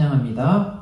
찬양합니다.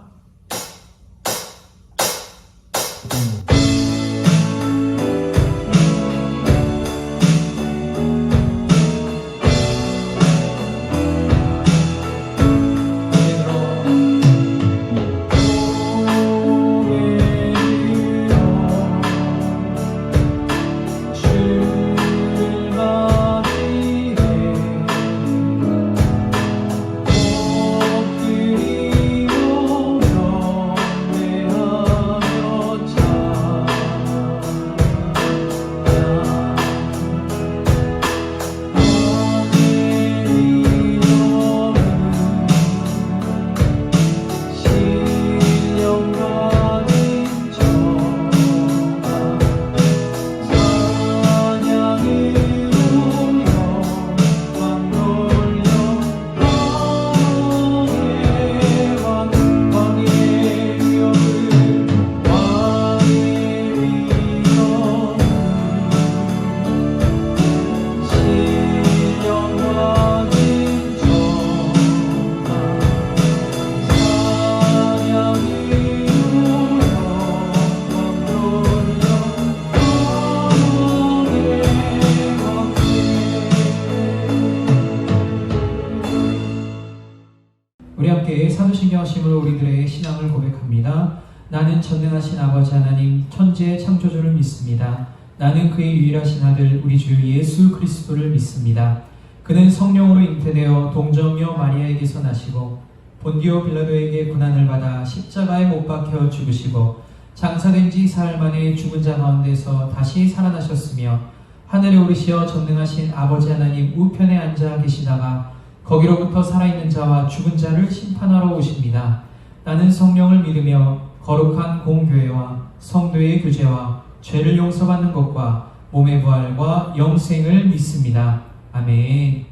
우리 함께 사도신경하심으로 우리들의 신앙을 고백합니다. 나는 전능하신 아버지 하나님 천지의 창조주를 믿습니다. 나는 그의 유일하신 아들 우리 주 예수 그리스도를 믿습니다. 그는 성령으로 잉태되어 동정녀 마리아에게서 나시고 본디오 빌라도에게 고난을 받아 십자가에 못 박혀 죽으시고 장사된 지 사흘 만에 죽은 자 가운데서 다시 살아나셨으며 하늘에 오르시어 전능하신 아버지 하나님 우편에 앉아 계시다가 거기로부터 살아있는 자와 죽은 자를 심판하러 오십니다. 나는 성령을 믿으며 거룩한 공교회와 성도의 교제와 죄를 용서받는 것과 몸의 부활과 영생을 믿습니다. 아멘.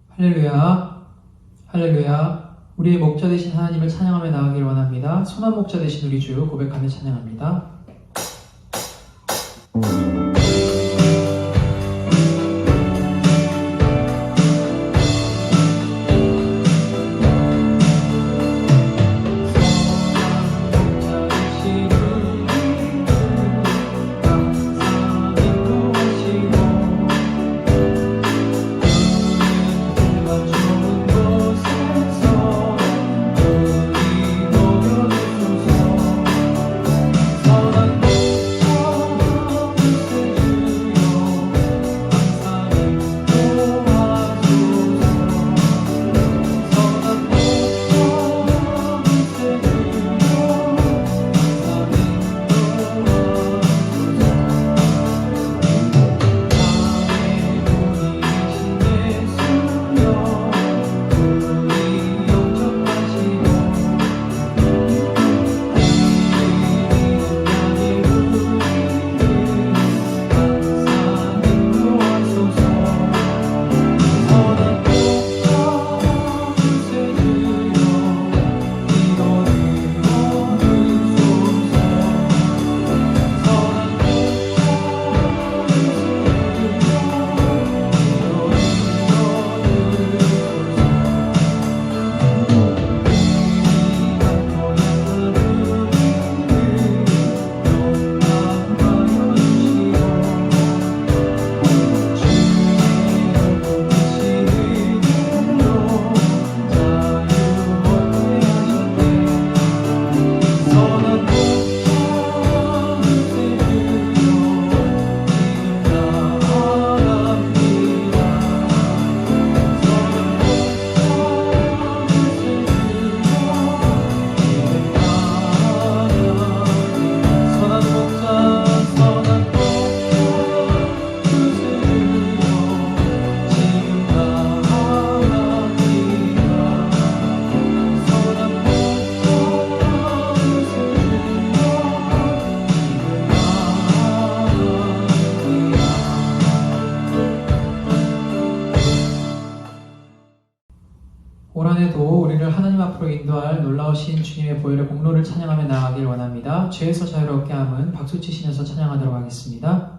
할렐루야, 할렐루야. 우리의 목자 되신 하나님을 찬양하며 나아가길 원합니다. 선한 목자 되신 우리 주 고백하며 찬양합니다. 올 한해도 우리를 하나님 앞으로 인도할 놀라우신 주님의 보혈의 공로를 찬양하며 나아가길 원합니다. 죄에서 자유롭게 함은 박수 치시면서 찬양하도록 하겠습니다.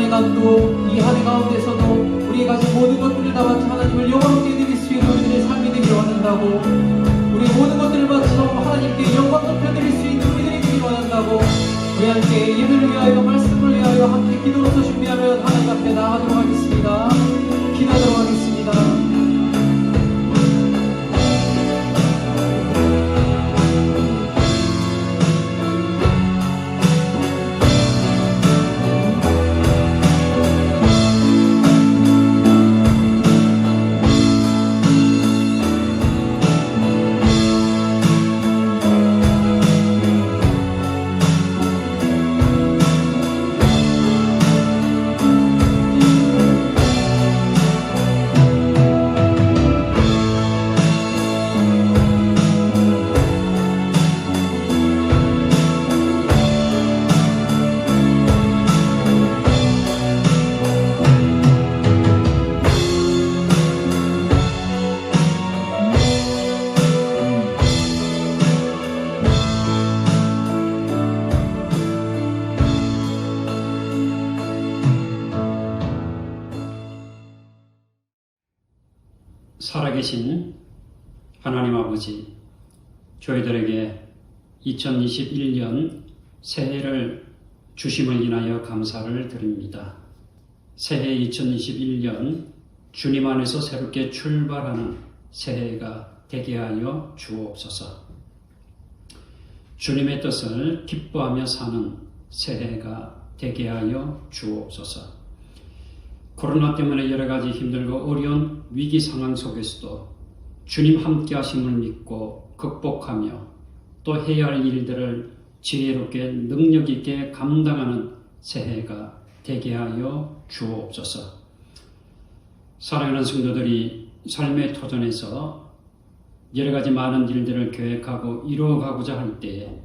한 해간도 이 한 해 가운데서도 우리가 가진 모든 것들을 다 바쳐 하나님을 영광롭게 드릴 수 있는 우리들의 삶이 되기를 원한다고, 우리 모든 것들을 바쳐 하나님께 영광 높여드릴 수 있는 우리들이 되기를 원한다고, 우리 함께 예배를 위하여 말씀을 위하여 함께 기도로서 준비하며 하나님 앞에 나아가도록 하겠습니다. 기도하도록 하겠습니다. 살아계신 하나님 아버지, 저희들에게 2021년 새해를 주심을 인하여 감사를 드립니다. 새해 2021년 주님 안에서 새롭게 출발하는 새해가 되게 하여 주옵소서. 주님의 뜻을 기뻐하며 사는 새해가 되게 하여 주옵소서. 코로나 때문에 여러 가지 힘들고 어려운 위기 상황 속에서도 주님 함께 하심을 믿고 극복하며 또 해야 할 일들을 지혜롭게 능력 있게 감당하는 새해가 되게 하여 주옵소서. 사랑하는 성도들이 삶의 터전에서 여러 가지 많은 일들을 계획하고 이루어가고자 할 때에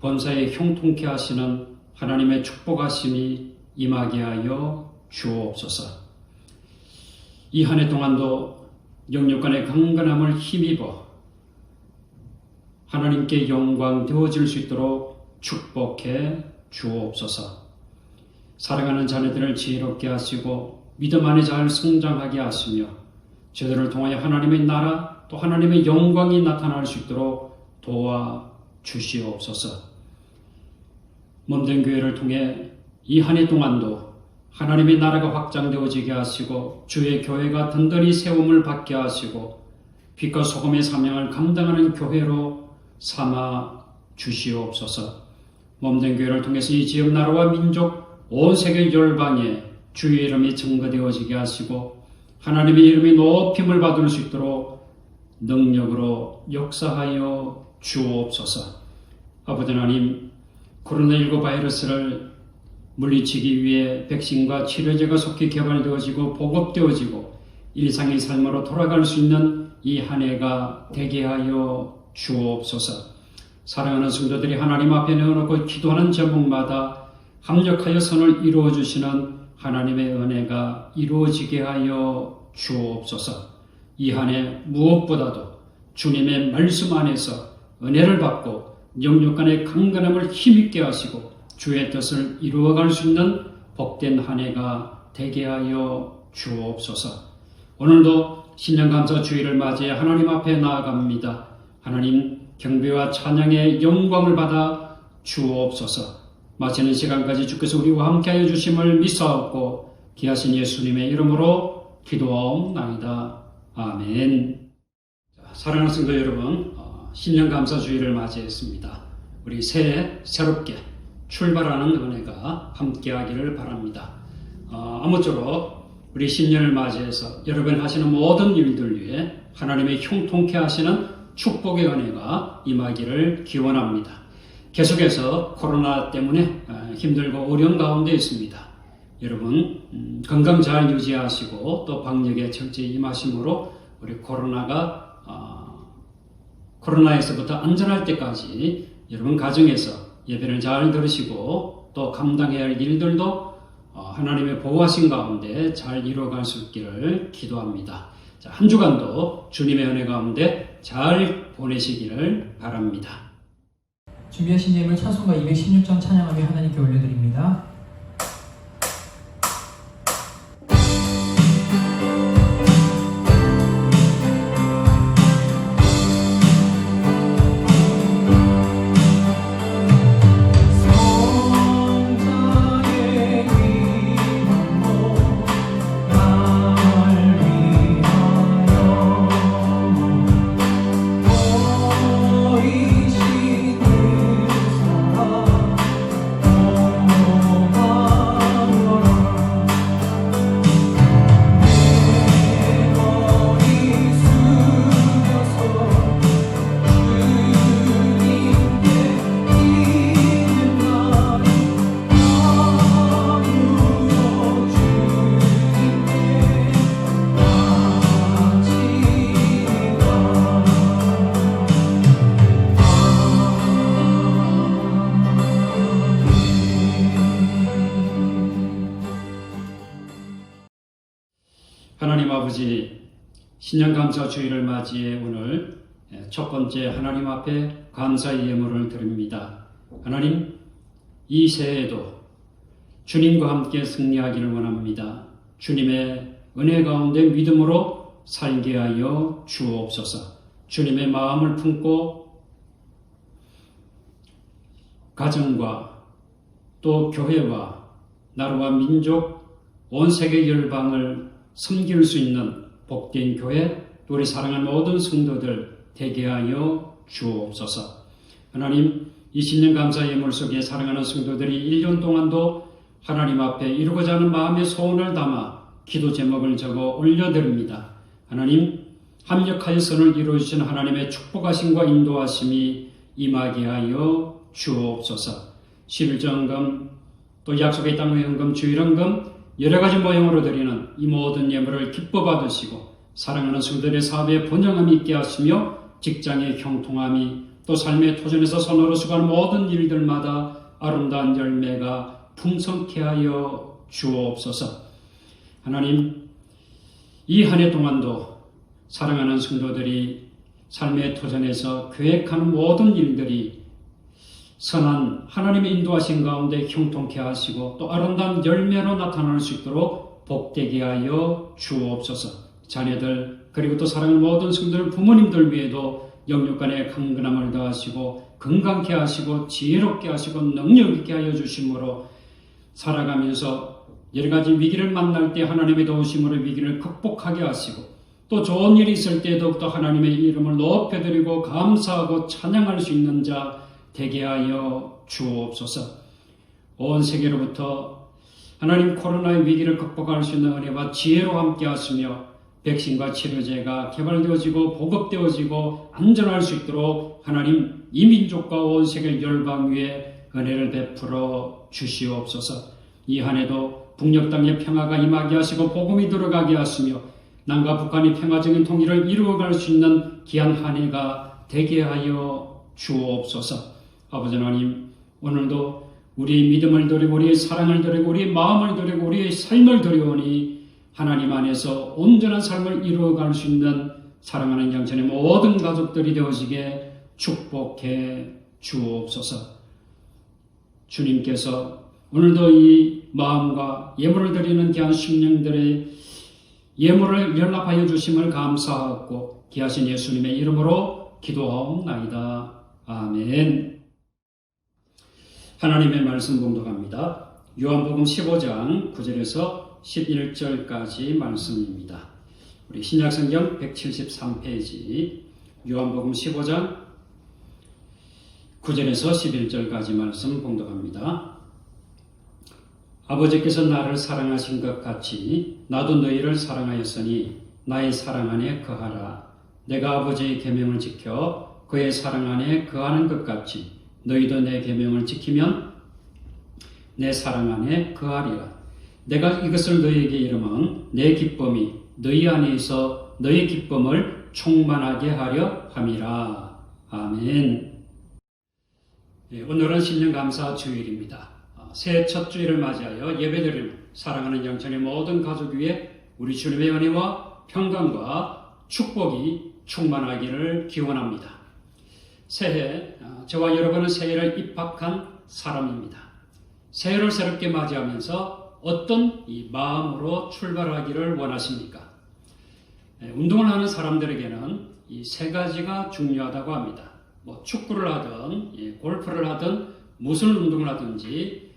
본사에 형통케 하시는 하나님의 축복하심이 임하게 하여 주옵소서. 이 한 해 동안도 영육간의 강건함을 힘입어 하나님께 영광 되어질 수 있도록 축복해 주옵소서. 사랑하는 자녀들을 지혜롭게 하시고 믿음 안에 잘 성장하게 하시며 저들을 통하여 하나님의 나라 또 하나님의 영광이 나타날 수 있도록 도와 주시옵소서. 몸된 교회를 통해 이 한 해 동안도 하나님의 나라가 확장되어지게 하시고 주의 교회가 든든히 세움을 받게 하시고 빛과 소금의 사명을 감당하는 교회로 삼아 주시옵소서. 몸된 교회를 통해서 이 지역 나라와 민족 온 세계 열방에 주의 이름이 증거되어지게 하시고 하나님의 이름이 높임을 받을 수 있도록 능력으로 역사하여 주옵소서. 아버지 하나님, 코로나19 바이러스를 물리치기 위해 백신과 치료제가 속히 개발되어지고 보급되어지고 일상의 삶으로 돌아갈 수 있는 이 한 해가 되게 하여 주옵소서. 사랑하는 성도들이 하나님 앞에 내어놓고 기도하는 제목마다 합력하여 선을 이루어주시는 하나님의 은혜가 이루어지게 하여 주옵소서. 이 한 해 무엇보다도 주님의 말씀 안에서 은혜를 받고 영육간의 강건함을 힘있게 하시고 주의 뜻을 이루어갈 수 있는 복된 한 해가 되게 하여 주옵소서. 오늘도 신년감사 주일을 맞이해 하나님 앞에 나아갑니다. 하나님, 경배와 찬양의 영광을 받아 주옵소서. 마치는 시간까지 주께서 우리와 함께하여 주심을 믿사옵고 귀하신 예수님의 이름으로 기도하옵나이다. 아멘. 사랑하는 성도 여러분, 신년감사 주일을 맞이했습니다. 우리 새해 새롭게 출발하는 은혜가 함께하기를 바랍니다. 아무쪼록 우리 신년을 맞이해서 여러분 하시는 모든 일들 위해 하나님의 형통케 하시는 축복의 은혜가 임하기를 기원합니다. 계속해서 코로나 때문에 힘들고 어려운 가운데 있습니다. 여러분 건강 잘 유지하시고 또 방역에 철저히 임하심으로 우리 코로나에서부터 안전할 때까지 여러분 가정에서 예배를 잘 들으시고 또 감당해야 할 일들도 하나님의 보호하신 가운데 잘 이루어갈 수 있기를 기도합니다. 자, 한 주간도 주님의 은혜 가운데 잘 보내시기를 바랍니다. 준비하신 예물 찬송가 216장 찬양하며 하나님께 올려드립니다. 하나님 아버지, 신년감사 주일을 맞이해 오늘 첫 번째 하나님 앞에 감사의 예물을 드립니다. 하나님, 이 새해에도 주님과 함께 승리하기를 원합니다. 주님의 은혜 가운데 믿음으로 살게 하여 주옵소서. 주님의 마음을 품고 가정과 또 교회와 나라와 민족, 온 세계 열방을 섬길 수 있는 복된 교회, 또 우리 사랑하는 모든 성도들 되게 하여 주옵소서. 하나님, 20년 감사 예물 속에 사랑하는 성도들이 1년 동안도 하나님 앞에 이루고자 하는 마음의 소원을 담아 기도 제목을 적어 올려드립니다. 하나님, 합력하여 선을 이루어주신 하나님의 축복하심과 인도하심이 임하게 하여 주옵소서. 11조헌금, 또 약속의 땅의 헌금, 주일헌금, 여러 가지 모형으로 드리는 이 모든 예물을 기뻐 받으시고 사랑하는 성도들의 사업에 번영함이 있게 하시며 직장의 형통함이 또 삶의 토전에서 손으로 수고하는 모든 일들마다 아름다운 열매가 풍성케 하여 주옵소서. 하나님, 이 한 해 동안도 사랑하는 성도들이 삶의 토전에서 계획하는 모든 일들이 선한 하나님의 인도하신 가운데 형통케 하시고 또 아름다운 열매로 나타날 수 있도록 복되게 하여 주옵소서. 자녀들 그리고 또 사랑하는 모든 성도들 부모님들 위에도 영육간에 강건함을 더하시고 건강케 하시고 지혜롭게 하시고 능력 있게 하여 주심으로 살아가면서 여러 가지 위기를 만날 때 하나님의 도우심으로 위기를 극복하게 하시고 또 좋은 일이 있을 때 더욱더 하나님의 이름을 높여드리고 감사하고 찬양할 수 있는 자 되게 하여 주옵소서. 온 세계로부터 하나님 코로나의 위기를 극복할 수 있는 은혜와 지혜로 함께 하시며 백신과 치료제가 개발되어지고 보급되어지고 안전할 수 있도록 하나님 이 민족과 온 세계 열방 위에 은혜를 베풀어 주시옵소서. 이 한 해도 북녘 땅에 평화가 임하게 하시고 복음이 들어가게 하시며 남과 북한이 평화적인 통일을 이루어갈 수 있는 귀한 한 해가 되게 하여 주옵소서. 아버지 하나님, 오늘도 우리의 믿음을 드리고 우리의 사랑을 드리고 우리의 마음을 드리고 우리의 삶을 드리오니 하나님 안에서 온전한 삶을 이루어갈 수 있는 사랑하는 영천의 모든 가족들이 되어지게 축복해 주옵소서. 주님께서 오늘도 이 마음과 예물을 드리는 귀한 심령들의 예물을 연락하여 주심을 감사하고 귀하신 예수님의 이름으로 기도하옵나이다. 아멘. 하나님의 말씀 봉독합니다. 요한복음 15장 9절에서 11절까지 말씀입니다. 우리 신약성경 173페이지 요한복음 15장 9절에서 11절까지 말씀 봉독합니다. 아버지께서 나를 사랑하신 것 같이 나도 너희를 사랑하였으니 나의 사랑 안에 거하라. 내가 아버지의 계명을 지켜 그의 사랑 안에 거하는 것 같이 너희도 내 계명을 지키면 내 사랑 안에 거하리라. 내가 이것을 너희에게 이르면 내 기쁨이 너희 안에 있어 너희 기쁨을 충만하게 하려 함이라. 아멘. 오늘은 신년감사 주일입니다. 새해 첫 주일을 맞이하여 예배드리는 사랑하는 영천의 모든 가족 위에 우리 주님의 은혜와 평강과 축복이 충만하기를 기원합니다. 새해, 저와 여러분은 새해를 입학한 사람입니다. 새해를 새롭게 맞이하면서 어떤 이 마음으로 출발하기를 원하십니까? 운동을 하는 사람들에게는 이 세 가지가 중요하다고 합니다. 축구를 하든 골프를 하든 무슨 운동을 하든지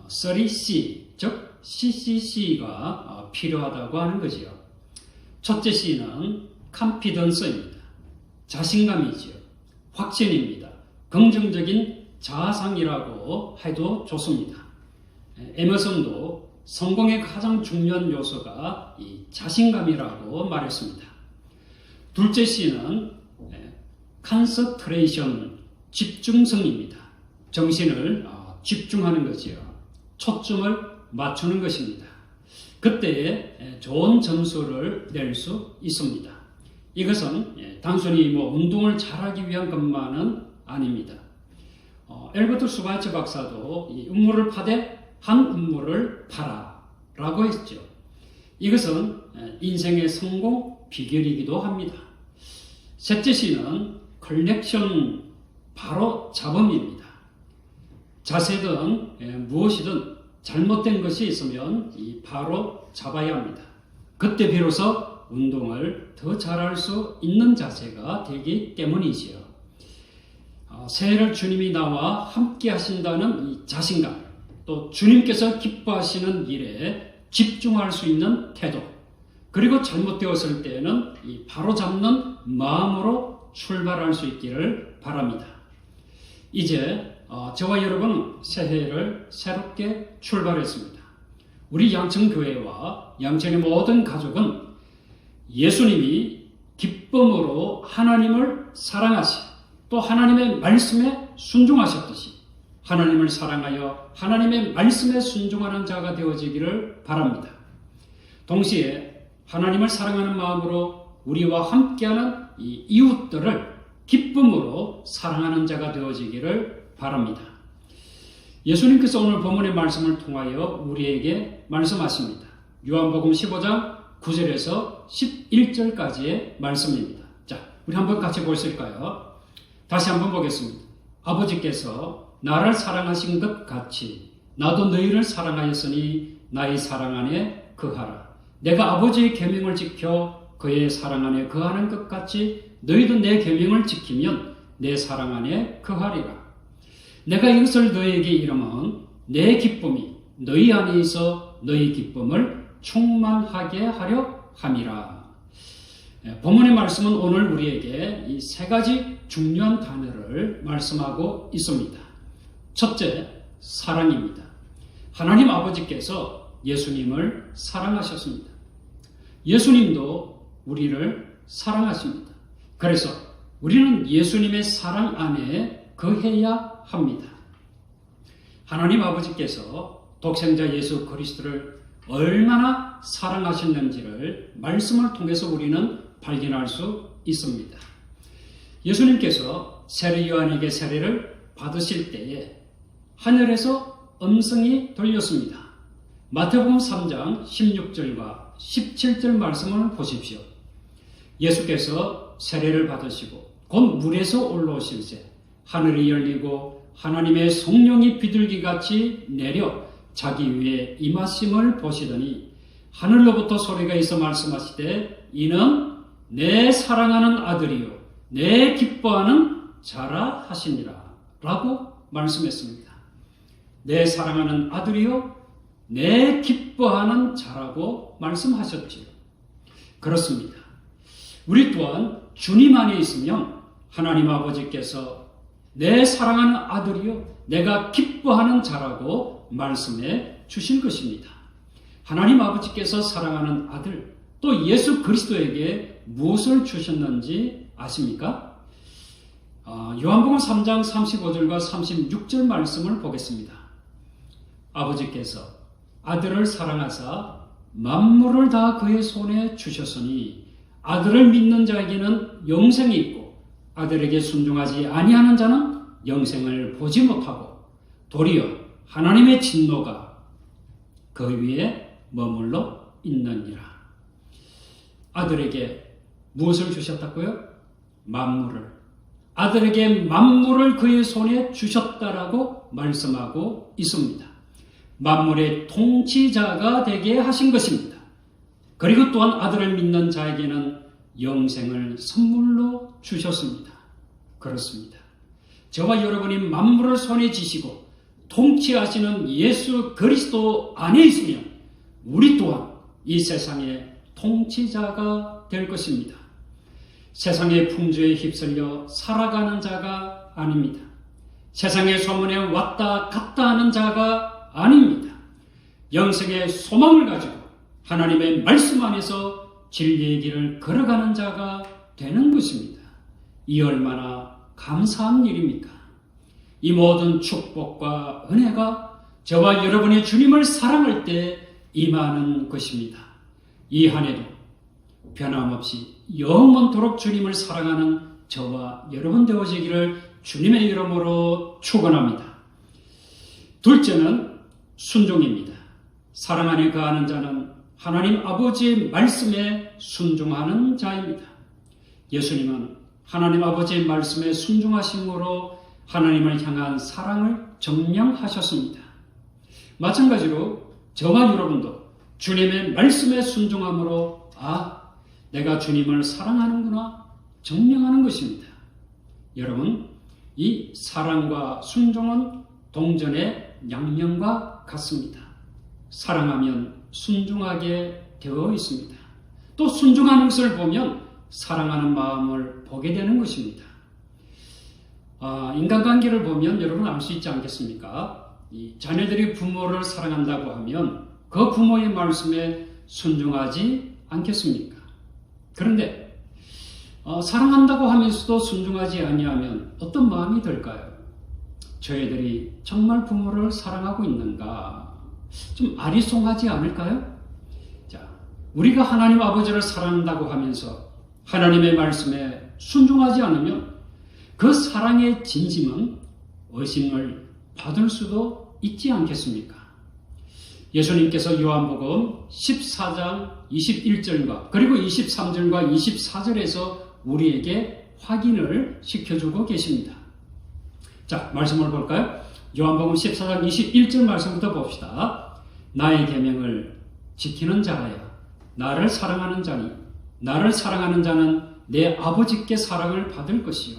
30C, 즉 CCC가 필요하다고 하는 거지요. 첫째 C는 confidence입니다. 자신감이지요. 확신입니다. 긍정적인 자상이라고 해도 좋습니다. 에머슨도 성공의 가장 중요한 요소가 이 자신감이라고 말했습니다. 둘째 C는 concentration, 집중성입니다. 정신을 집중하는 것이요. 초점을 맞추는 것입니다. 그때에 좋은 점수를 낼 수 있습니다. 이것은 단순히 운동을 잘하기 위한 것만은 아닙니다. 엘버트 슈바이처 박사도 이 음모를 파되 한 음모를 파라 라고 했죠. 이것은 인생의 성공 비결이기도 합니다. 셋째 C는 컬렉션 바로 잡음입니다. 자세든 무엇이든 잘못된 것이 있으면 바로 잡아야 합니다. 그때 비로소 운동을 더 잘할 수 있는 자세가 되기 때문이지요. 새해를 주님이 나와 함께 하신다는 이 자신감, 또 주님께서 기뻐하시는 일에 집중할 수 있는 태도, 그리고 잘못되었을 때는 이 바로잡는 마음으로 출발할 수 있기를 바랍니다. 이제 저와 여러분은 새해를 새롭게 출발했습니다. 우리 양천교회와 양천의 모든 가족은 예수님이 기쁨으로 하나님을 사랑하시, 또 하나님의 말씀에 순종하셨듯이 하나님을 사랑하여 하나님의 말씀에 순종하는 자가 되어지기를 바랍니다. 동시에 하나님을 사랑하는 마음으로 우리와 함께하는 이 이웃들을 기쁨으로 사랑하는 자가 되어지기를 바랍니다. 예수님께서 오늘 본문의 말씀을 통하여 우리에게 말씀하십니다. 요한복음 15장 9절에서 11절까지의 말씀입니다. 자, 우리 한번 같이 보실까요? 다시 한번 보겠습니다. 아버지께서 나를 사랑하신 것 같이 나도 너희를 사랑하였으니 나의 사랑 안에 거하라. 내가 아버지의 계명을 지켜 그의 사랑 안에 거하는 것 같이 너희도 내 계명을 지키면 내 사랑 안에 거하리라. 내가 이것을 너희에게 이르면 내 기쁨이 너희 안에 있어 너희 기쁨을 충만하게 하려 함이라. 본문의 말씀은 오늘 우리에게 이 세 가지 중요한 단어를 말씀하고 있습니다. 첫째, 사랑입니다. 하나님 아버지께서 예수님을 사랑하셨습니다. 예수님도 우리를 사랑하십니다. 그래서 우리는 예수님의 사랑 안에 거해야 합니다. 하나님 아버지께서 독생자 예수 그리스도를 얼마나 사랑하셨는지를 말씀을 통해서 우리는 발견할 수 있습니다. 예수님께서 세례 요한에게 세례를 받으실 때에 하늘에서 음성이 들렸습니다. 마태복음 3장 16절과 17절 말씀을 보십시오. 예수께서 세례를 받으시고 곧 물에서 올라오실새 하늘이 열리고 하나님의 성령이 비둘기같이 내려 자기 위에 임하심을 보시더니 하늘로부터 소리가 있어 말씀하시되 이는 내 사랑하는 아들이요 내 기뻐하는 자라 하시니라 라고 말씀했습니다. 내 사랑하는 아들이요 내 기뻐하는 자라고 말씀하셨지요. 그렇습니다. 우리 또한 주님 안에 있으면 하나님 아버지께서 내 사랑하는 아들이요 내가 기뻐하는 자라고 말씀해 주신 것입니다. 하나님 아버지께서 사랑하는 아들 또 예수 그리스도에게 무엇을 주셨는지 아십니까? 요한복음 3장 35절과 36절 말씀을 보겠습니다. 아버지께서 아들을 사랑하사 만물을 다 그의 손에 주셨으니 아들을 믿는 자에게는 영생이 있고 아들에게 순종하지 아니하는 자는 영생을 보지 못하고 도리어 하나님의 진노가 그 위에 머물러 있느니라. 아들에게 무엇을 주셨다고요? 만물을. 아들에게 만물을 그의 손에 주셨다라고 말씀하고 있습니다. 만물의 통치자가 되게 하신 것입니다. 그리고 또한 아들을 믿는 자에게는 영생을 선물로 주셨습니다. 그렇습니다. 저와 여러분이 만물을 손에 쥐시고 통치하시는 예수 그리스도 안에 있으면 우리 또한 이 세상의 통치자가 될 것입니다. 세상의 풍조에 휩쓸려 살아가는 자가 아닙니다. 세상의 소문에 왔다 갔다 하는 자가 아닙니다. 영생의 소망을 가지고 하나님의 말씀 안에서 진리의 길을 걸어가는 자가 되는 것입니다. 이 얼마나 감사한 일입니까? 이 모든 축복과 은혜가 저와 여러분의 주님을 사랑할 때 임하는 것입니다. 이 한 해도 변함없이 영원토록 주님을 사랑하는 저와 여러분 되어지기를 주님의 이름으로 축원합니다. 둘째는 순종입니다. 사랑 안에 거하는 자는 하나님 아버지의 말씀에 순종하는 자입니다. 예수님은 하나님 아버지의 말씀에 순종하심으로 하나님을 향한 사랑을 증명하셨습니다. 마찬가지로 저와 여러분도 주님의 말씀에 순종함으로 내가 주님을 사랑하는구나 증명하는 것입니다. 여러분, 이 사랑과 순종은 동전의 양면과 같습니다. 사랑하면 순종하게 되어 있습니다. 또 순종하는 것을 보면 사랑하는 마음을 보게 되는 것입니다. 인간관계를 보면 여러분 알 수 있지 않겠습니까? 이 자녀들이 부모를 사랑한다고 하면 그 부모의 말씀에 순종하지 않겠습니까? 그런데 사랑한다고 하면서도 순종하지 아니하면 어떤 마음이 들까요? 저희들이 정말 부모를 사랑하고 있는가? 좀 아리송하지 않을까요? 자, 우리가 하나님 아버지를 사랑한다고 하면서 하나님의 말씀에 순종하지 않으면 그 사랑의 진심은 의심을 받을 수도 있지 않겠습니까? 예수님께서 요한복음 14장 21절과 그리고 23절과 24절에서 우리에게 확인을 시켜주고 계십니다. 자, 말씀을 볼까요? 요한복음 14장 21절 말씀부터 봅시다. 나의 계명을 지키는 자라야 나를 사랑하는 자니 나를 사랑하는 자는 내 아버지께 사랑을 받을 것이요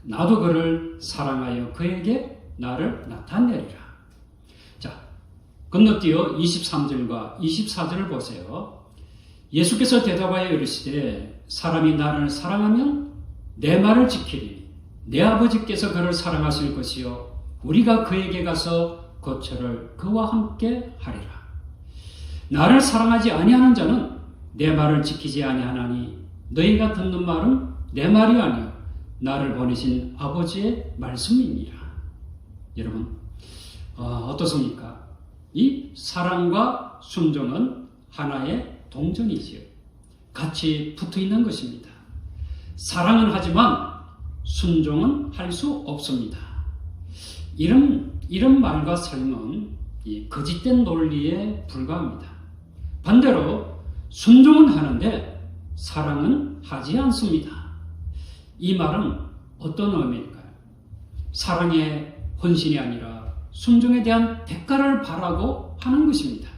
나도 그를 사랑하여 그에게 나를 나타내리라. 자, 건너뛰어 23절과 24절을 보세요. 예수께서 대답하여 이르시되 사람이 나를 사랑하면 내 말을 지키리니 내 아버지께서 그를 사랑하실 것이요 우리가 그에게 가서 거처를 그와 함께 하리라. 나를 사랑하지 아니하는 자는 내 말을 지키지 아니하나니 너희가 듣는 말은 내 말이 아니요 나를 보내신 아버지의 말씀이니라. 여러분, 어떻습니까? 이 사랑과 순종은 하나의 동전이지요. 같이 붙어 있는 것입니다. 사랑은 하지만 순종은 할 수 없습니다. 이런 말과 삶은 거짓된 논리에 불과합니다. 반대로 순종은 하는데 사랑은 하지 않습니다. 이 말은 어떤 의미일까요? 사랑의 헌신이 아니라 순종에 대한 대가를 바라고 하는 것입니다.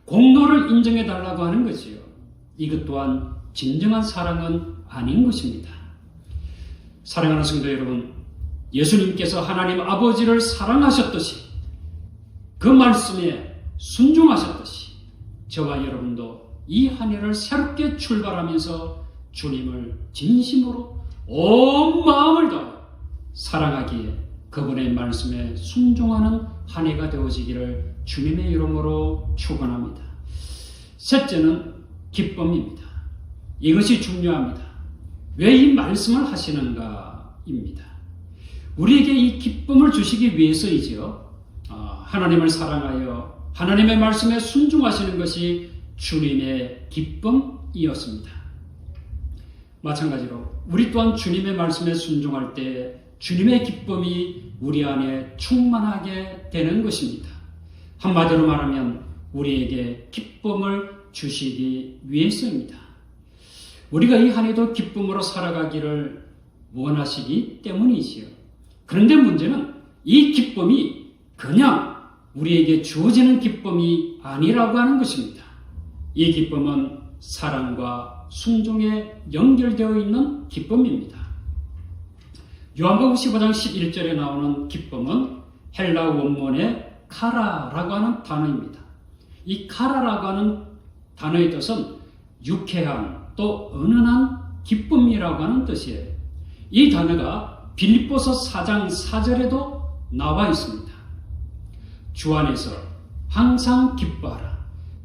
공로를 인정해 달라고 하는 것이요. 이것 또한 진정한 사랑은 아닌 것입니다. 사랑하는 성도 여러분, 예수님께서 하나님 아버지를 사랑하셨듯이 그 말씀에 순종하셨듯이 저와 여러분도 이 한 해를 새롭게 출발하면서 주님을 진심으로 온 마음을 다해 사랑하기에 그분의 말씀에 순종하는 한 해가 되어지기를 주님의 이름으로 축원합니다. 셋째는 기쁨입니다. 이것이 중요합니다. 왜 이 말씀을 하시는가입니다. 우리에게 이 기쁨을 주시기 위해서이지요. 하나님을 사랑하여 하나님의 말씀에 순종하시는 것이 주님의 기쁨이었습니다. 마찬가지로 우리 또한 주님의 말씀에 순종할 때 주님의 기쁨이 우리 안에 충만하게 되는 것입니다. 한마디로 말하면 우리에게 기쁨을 주시기 위해서입니다. 우리가 이 한 해도 기쁨으로 살아가기를 원하시기 때문이지요. 그런데 문제는 이 기쁨이 그냥 우리에게 주어지는 기쁨이 아니라고 하는 것입니다. 이 기쁨은 사랑과 순종에 연결되어 있는 기쁨입니다. 요한복음 15장 11절에 나오는 기쁨은 헬라 원문의 카라라고 하는 단어입니다. 이 카라라고 하는 단어의 뜻은 유쾌한 또 은은한 기쁨이라고 하는 뜻이에요. 이 단어가 빌립보서 4장 4절에도 나와 있습니다. 주 안에서 항상 기뻐하라.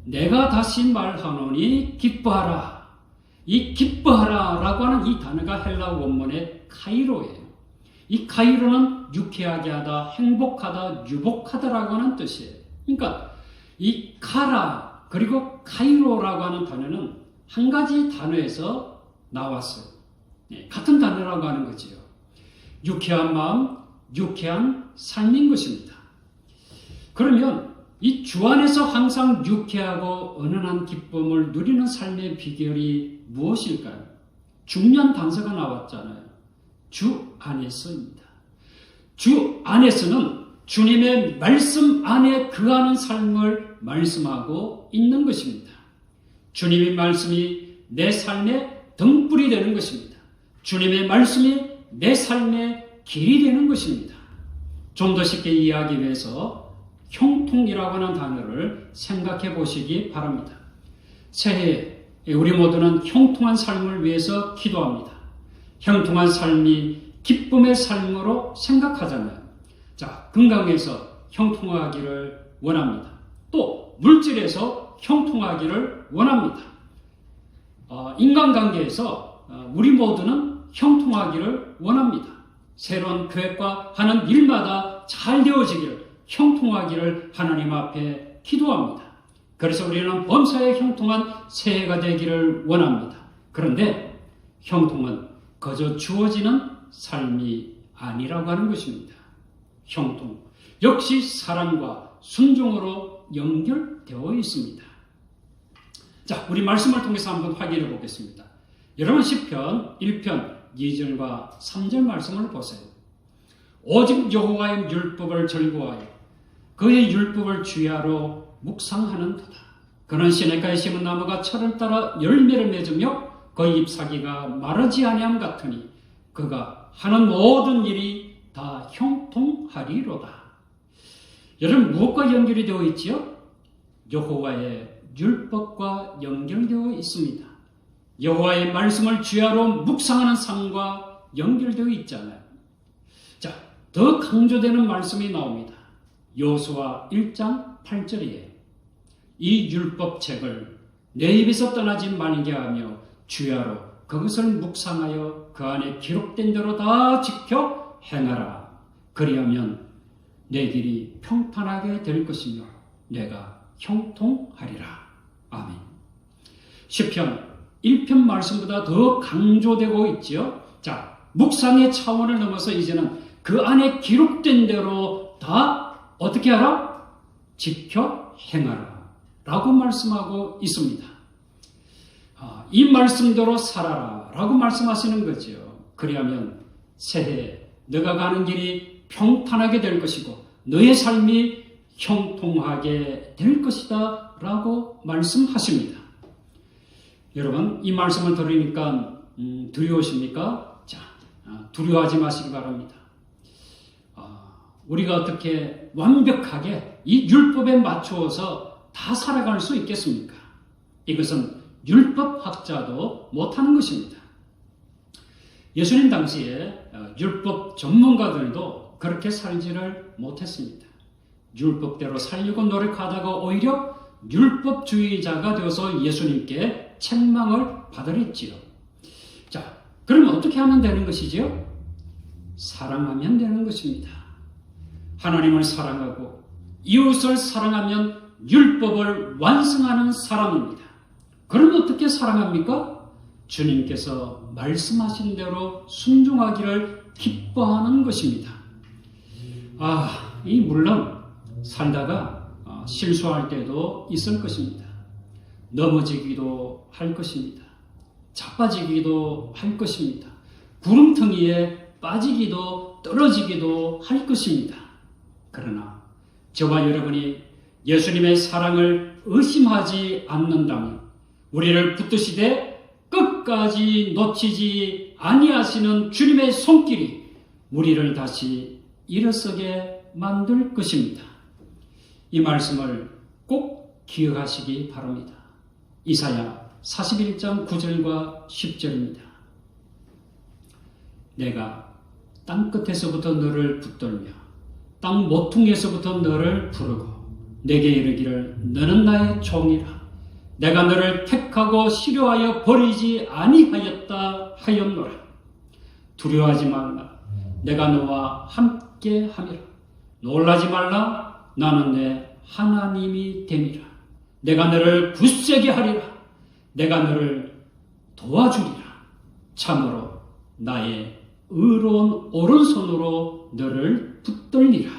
내가 다시 말하노니 기뻐하라. 이 기뻐하라라고 하는 이 단어가 헬라 원문의 카이로예요. 이 카이로는 유쾌하게 하다, 행복하다, 유복하다라고 하는 뜻이에요. 그러니까 이 카라 그리고 카이로라고 하는 단어는 한 가지 단어에서 나왔어요. 같은 단어라고 하는 거지요. 유쾌한 마음, 유쾌한 삶인 것입니다. 그러면 이 주 안에서 항상 유쾌하고 은은한 기쁨을 누리는 삶의 비결이 무엇일까요? 중요한 단서가 나왔잖아요. 주 안에서입니다. 주 안에서는 주님의 말씀 안에 거하는 삶을 말씀하고 있는 것입니다. 주님의 말씀이 내 삶의 등불이 되는 것입니다. 주님의 말씀이 내 삶의 길이 되는 것입니다. 좀 더 쉽게 이해하기 위해서 형통이라고 하는 단어를 생각해 보시기 바랍니다. 새해에 우리 모두는 형통한 삶을 위해서 기도합니다. 형통한 삶이 기쁨의 삶으로 생각하잖아요. 자, 건강에서 형통하기를 원합니다. 또 물질에서 형통하기를 원합니다. 인간관계에서 우리 모두는 형통하기를 원합니다. 새로운 계획과 하는 일마다 잘 되어지기를, 형통하기를 하나님 앞에 기도합니다. 그래서 우리는 범사에 형통한 새해가 되기를 원합니다. 그런데 형통은 거저 주어지는 삶이 아니라고 하는 것입니다. 형통 역시 사랑과 순종으로 연결되어 있습니다. 자, 우리 말씀을 통해서 한번 확인해 보겠습니다. 여러분 시편 1편 2절과 3절 말씀을 보세요. 오직 여호와의 율법을 즐거워하여 그의 율법을 주야로 묵상하는도다. 그는 시냇가에 심은 나무가 철을 따라 열매를 맺으며 그 잎사귀가 마르지 아니함 같으니 그가 하는 모든 일이 다 형통하리로다. 여러분 무엇과 연결이 되어 있지요? 여호와의 율법과 연결되어 있습니다. 여호와의 말씀을 주야로 묵상하는 삶과 연결되어 있잖아요. 자, 더 강조되는 말씀이 나옵니다. 여호수아 1장 8절이에요. 이 율법책을 내 입에서 떠나지 말게 하며 주야로 그것을 묵상하여 그 안에 기록된 대로 다 지켜 행하라. 그리하면 내 길이 평탄하게 될 것이며 내가 형통하리라. 아멘. 시편 1편 말씀보다 더 강조되고 있지요. 자, 묵상의 차원을 넘어서 이제는 그 안에 기록된 대로 다 어떻게 하라? 지켜 행하라 라고 말씀하고 있습니다. 이 말씀대로 살아라 라고 말씀하시는 거죠. 그리하면 새해 너가 가는 길이 평탄하게 될 것이고 너의 삶이 형통하게 될 것이다 라고 말씀하십니다. 여러분 이 말씀을 들으니까 두려우십니까? 자, 두려워하지 마시기 바랍니다. 우리가 어떻게 완벽하게 이 율법에 맞추어서 다 살아갈 수 있겠습니까? 이것은 율법학자도 못하는 것입니다. 예수님 당시에 율법 전문가들도 그렇게 살지를 못했습니다. 율법대로 살려고 노력하다가 오히려 율법주의자가 되어서 예수님께 책망을 받으랬지요. 자, 그럼 어떻게 하면 되는 것이지요? 사랑하면 되는 것입니다. 하나님을 사랑하고 이웃을 사랑하면 율법을 완성하는 사람입니다. 그럼 어떻게 사랑합니까? 주님께서 말씀하신 대로 순종하기를 기뻐하는 것입니다. 물론 살다가 실수할 때도 있을 것입니다. 넘어지기도 할 것입니다. 자빠지기도 할 것입니다. 구름텅이에 빠지기도 떨어지기도 할 것입니다. 그러나 저와 여러분이 예수님의 사랑을 의심하지 않는다면 우리를 붙드시되 끝까지 놓치지 아니하시는 주님의 손길이 우리를 다시 일어서게 만들 것입니다. 이 말씀을 꼭 기억하시기 바랍니다. 이사야 41장 9절과 10절입니다. 내가 땅끝에서부터 너를 붙들며 땅 모퉁이에서부터 너를 부르고 내게 이르기를 너는 나의 종이라. 내가 너를 택하고 시료하여 버리지 아니하였다 하였노라. 두려워하지 말라. 내가 너와 함께 함이라. 놀라지 말라. 나는 내 하나님이 됨이라. 내가 너를 굳세게 하리라. 내가 너를 도와주리라. 참으로 나의 의로운 오른손으로 너를 붙들리라.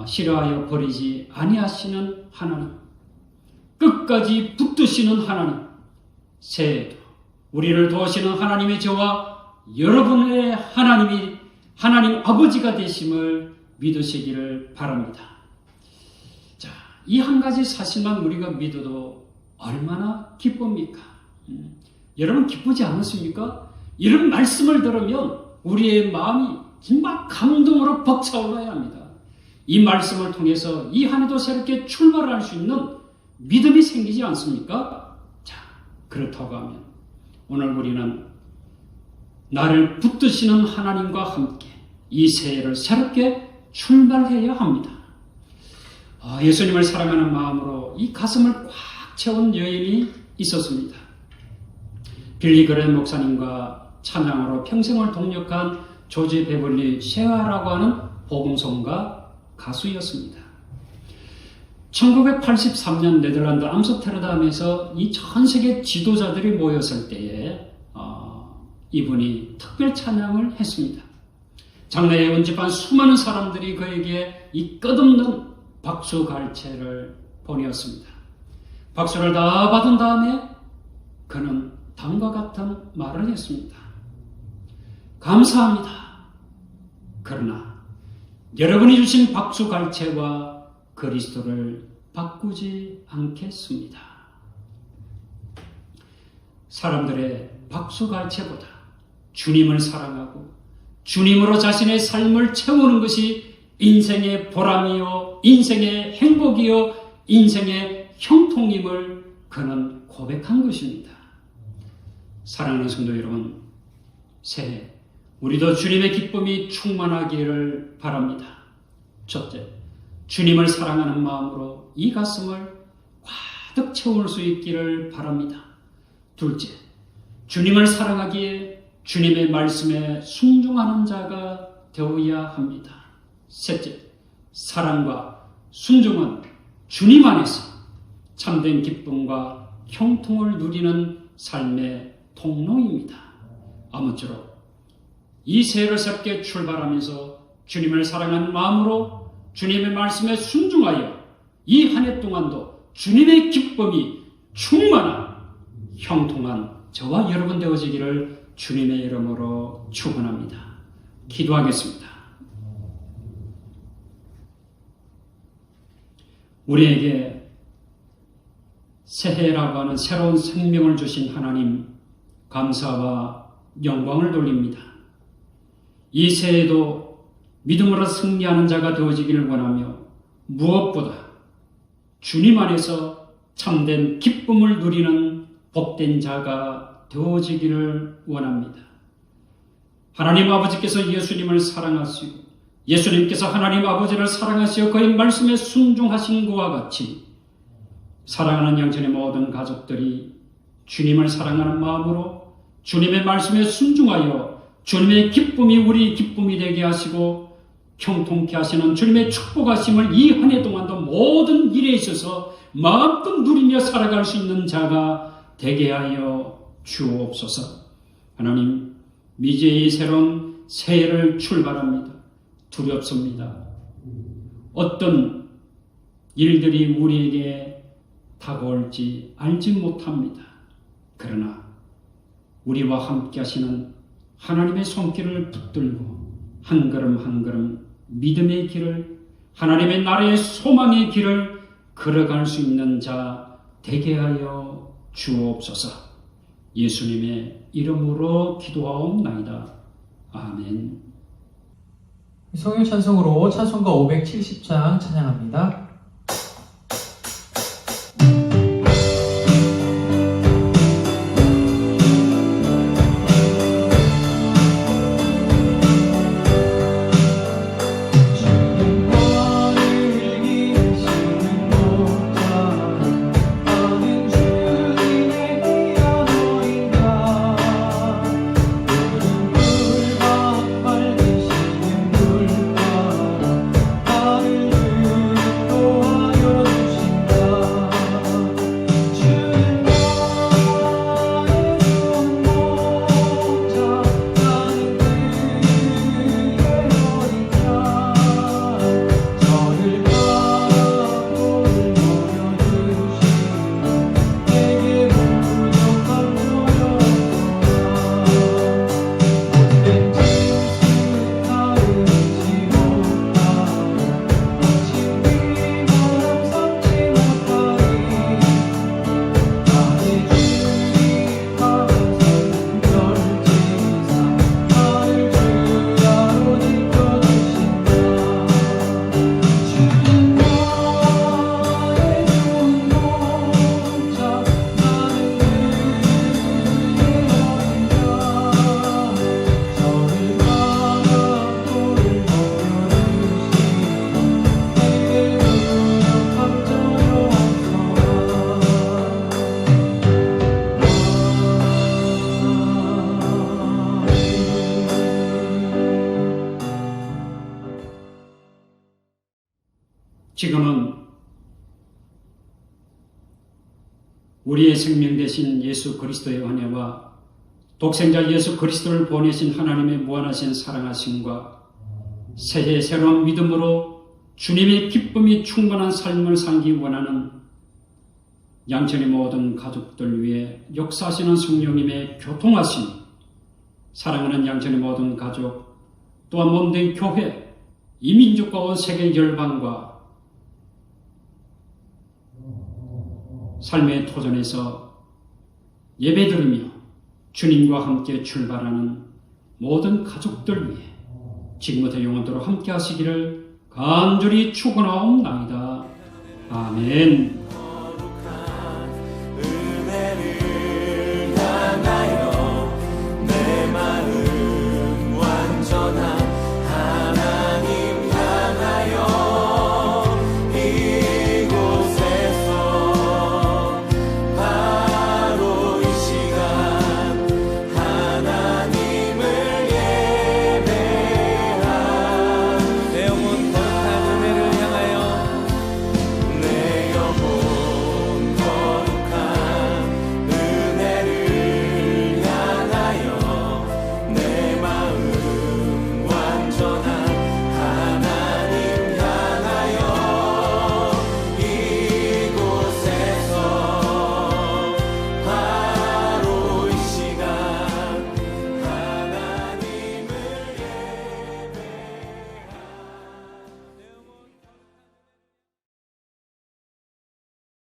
싫어하여 버리지 아니하시는 하나님, 끝까지 붙드시는 하나님, 새해에도 우리를 도우시는 하나님의 저와 여러분의 하나님 아버지가 되심을 믿으시기를 바랍니다. 자, 이 한 가지 사실만 우리가 믿어도 얼마나 기쁩니까? 여러분 기쁘지 않으십니까? 이런 말씀을 들으면 우리의 마음이 정말 감동으로 벅차올라야 합니다. 이 말씀을 통해서 이 한 해도 새롭게 출발할 수 있는 믿음이 생기지 않습니까? 자, 그렇다고 하면 오늘 우리는 나를 붙드시는 하나님과 함께 이 새해를 새롭게 출발해야 합니다. 예수님을 사랑하는 마음으로 이 가슴을 꽉 채운 여인이 있었습니다. 빌리 그레엄 목사님과 찬양으로 평생을 동역한 조지 베벌리 셰아라고 하는 복음성가 가수였습니다. 1983년 네덜란드 암스테르담에서 이 전 세계 지도자들이 모였을 때에 이분이 특별 찬양을 했습니다. 장래에 운집한 수많은 사람들이 그에게 이 끝없는 박수 갈채를 보내었습니다. 박수를 다 받은 다음에 그는 다음과 같은 말을 했습니다. 감사합니다. 그러나 여러분이 주신 박수 갈채와 그리스도를 바꾸지 않겠습니다. 사람들의 박수 갈채보다 주님을 사랑하고 주님으로 자신의 삶을 채우는 것이 인생의 보람이요, 인생의 행복이요, 인생의 형통임을 그는 고백한 것입니다. 사랑하는 성도 여러분, 새해 우리도 주님의 기쁨이 충만하기를 바랍니다. 첫째, 주님을 사랑하는 마음으로 이 가슴을 가득 채울 수 있기를 바랍니다. 둘째, 주님을 사랑하기에 주님의 말씀에 순종하는 자가 되어야 합니다. 셋째, 사랑과 순종은 주님 안에서 참된 기쁨과 형통을 누리는 삶의 통로입니다. 아무쪼록 이 새해를 새롭게 출발하면서 주님을 사랑하는 마음으로 주님의 말씀에 순종하여 이 한 해 동안도 주님의 기쁨이 충만한 형통한 저와 여러분 되어지기를 주님의 이름으로 축원합니다. 기도하겠습니다. 우리에게 새해라고 하는 새로운 생명을 주신 하나님, 감사와 영광을 돌립니다. 이 새해에도 믿음으로 승리하는 자가 되어지기를 원하며 무엇보다 주님 안에서 참된 기쁨을 누리는 복된 자가 되어지기를 원합니다. 하나님 아버지께서 예수님을 사랑하시고 예수님께서 하나님 아버지를 사랑하시어 그의 말씀에 순종하신 것과 같이 사랑하는 영전의 모든 가족들이 주님을 사랑하는 마음으로 주님의 말씀에 순종하여 주님의 기쁨이 우리 기쁨이 되게 하시고 형통케 하시는 주님의 축복하심을 이 한 해 동안도 모든 일에 있어서 마음껏 누리며 살아갈 수 있는 자가 되게 하여 주옵소서. 하나님, 이제 이 새로운 새해를 출발합니다. 두렵습니다. 어떤 일들이 우리에게 다가올지 알지 못합니다. 그러나 우리와 함께 하시는 하나님의 손길을 붙들고 한 걸음 한 걸음 믿음의 길을, 하나님의 나라의 소망의 길을 걸어갈 수 있는 자 되게 하여 주옵소서. 예수님의 이름으로 기도하옵나이다. 아멘. 성령 찬송으로 찬송가 570장 찬양합니다. 주 우리의 생명 되신 예수 그리스도의 은혜와 독생자 예수 그리스도를 보내신 하나님의 무한하신 사랑하심과 새해 새로운 믿음으로 주님의 기쁨이 충만한 삶을 살기 원하는 양천의 모든 가족들 위해 역사하시는 성령님의 교통하심, 사랑하는 양천의 모든 가족, 또한 몸된 교회, 이민족과 세계 열방과 삶의 도전에서 예배드리며 주님과 함께 출발하는 모든 가족들 위해 지금부터 영원토록 함께 하시기를 간절히 축원하옵나이다. 아멘.